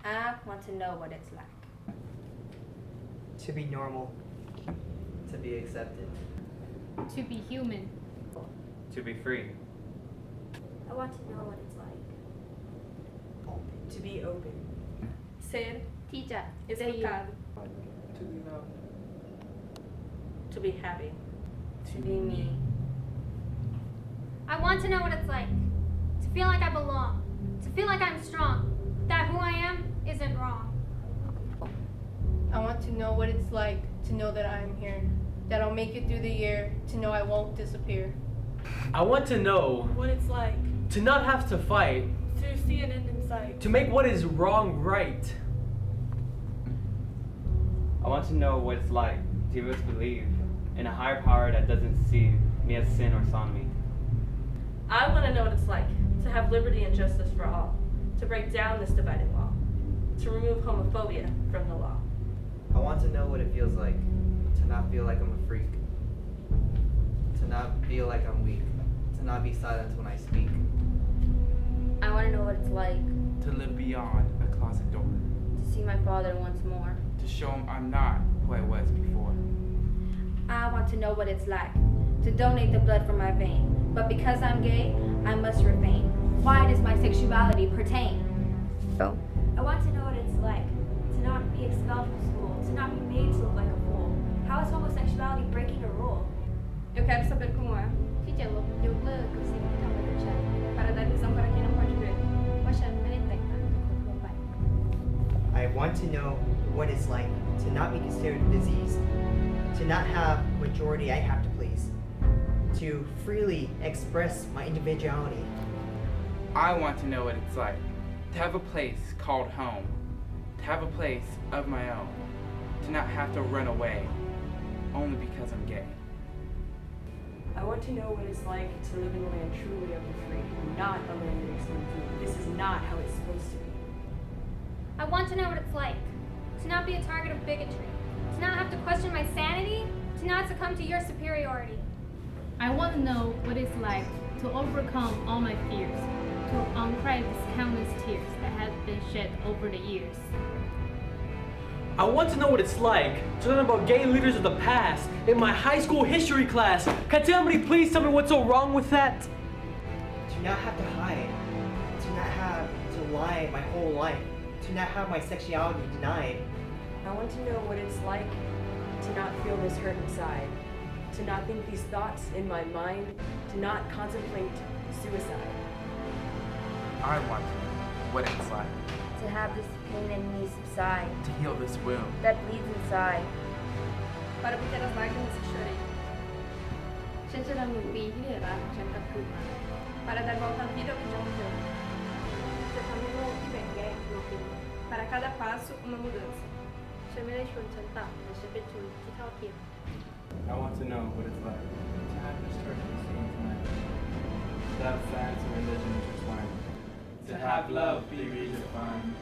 I want to know what it's like. To be normal. To be accepted. To be human. To be free. I want to know what it's like. To be open. Ser ที่จะ educado. To be loved. To be happy. To be me. I want to know what it's like. To feel like I belong. To feel like I'm strong. That who I am isn't wrong. I want to know what it's like to know that I'm here. That I'll make it through the year. To know I won't disappear. I want to know what it's like to not have to fight, to see an end in sight, to make what is wrong right. I want to know what it's like to be able to believe in a higher power that doesn't see me as sin or sodomy. I want to know what it's like to have liberty and justice for all, to break down this dividing wall, to remove homophobia from the law. I want to know what it feels like to not feel like I'm a freak, to not feel like I'm weak, to not be silent when I speak. I want to know what it's like To live beyond a closet door. to see my father once more. To show him I'm not who I was before. I want to know what it's like to donate the blood from my vein, but because I'm gay, I must refrain. Why does my sexuality pertain? I want to know what it's like to not be expelled from school, to not be made to look like a fool. How is homosexuality breaking a rule? Eu quero saber como é ที่จะยกเลิกกับสิ่งที่ทำให้กับฉัน para dar visão para quem não pode ver. ว่าฉันไม่ได้แตกต่างจากคนทั่วไป I want to know what it's like to not be considered diseased, to not have majority I have to please, to freely express my individuality. I want to know what it's like to have a place called home. To have a place of my own. To not have to run away only because I'm gay. I want to know what it's like to live in a land truly of the free, not a land that excludes me. This is not how it's supposed to be. I want to know what it's like to not be a target of bigotry, to not have to question my sanity, to not succumb to your superiority. I want to know what it's like to overcome all my fears, to uncry these countless tears that have been shed over the years. I want to know what it's like to learn about gay leaders of the past in my high school history class. Can somebody please tell me what's so wrong with that? To not have to hide, to not have to lie my whole life, to not have my sexuality denied. I want to know what it's like to not feel this hurt inside, to not think these thoughts in my mind, to not contemplate suicide. I want to know what it's like To have this pain in me subside, to heal this wound. that bleeds inside. Para obter as lágrimas que chorei. ฉันจะนำ1 ปีที่เหลือรอของฉันกลับคืนมา Para dar volta à vida ao que já morreu. จะทำให้โลกที่แบ่งแยกลดลง Para cada passo, uma mudança. ฉันไม่ได้ชนชั้นต่ำแต่ฉันเป็นชนที่เท่าเทียม I want to know what it's like to have this church seen tonight, to have science and religion intertwined, to have love be redefined.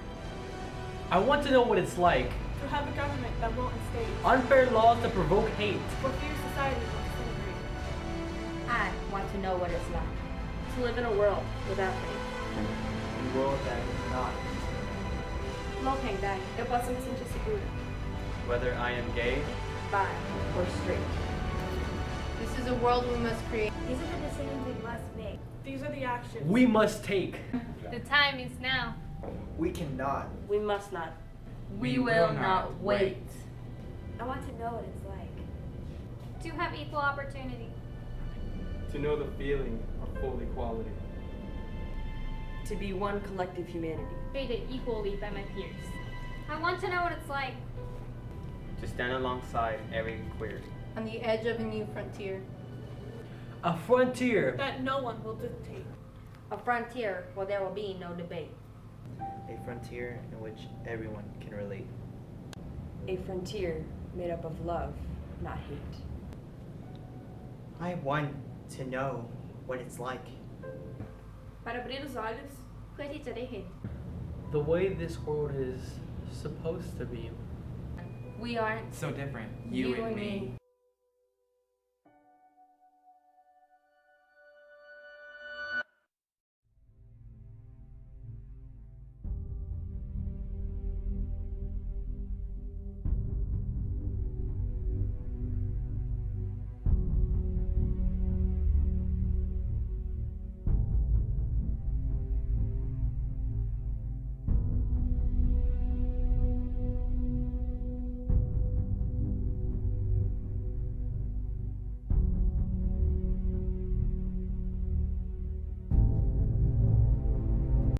I want to know what it's like. to have a government that won't instate, Unfair laws that provoke hate. for fear society will disintegrate. I want to know what it's like to live in a world without hate. In a world that is not. โลกแห่งใด eu possa me sentir segura. Whether I am gay, Bi or straight. This is a world we must create. These are the decisions we must make. These are the actions We must take. The time is now. We cannot. We must not. We will not wait. I want to know what it's like. To have equal opportunity. To know the feeling of full equality. To be one collective humanity. Treated equally by my peers. I want to know what it's like to stand alongside every queer. On the edge of a new frontier. A frontier. that no one will dictate. A frontier where there will be no debate. A frontier in which everyone can relate. A frontier made up of love, not hate. I want to know what it's like. Para abrir os olhos, เพื่อที่จะได้เห็น The way this world is supposed to be. we aren't So different, you and me.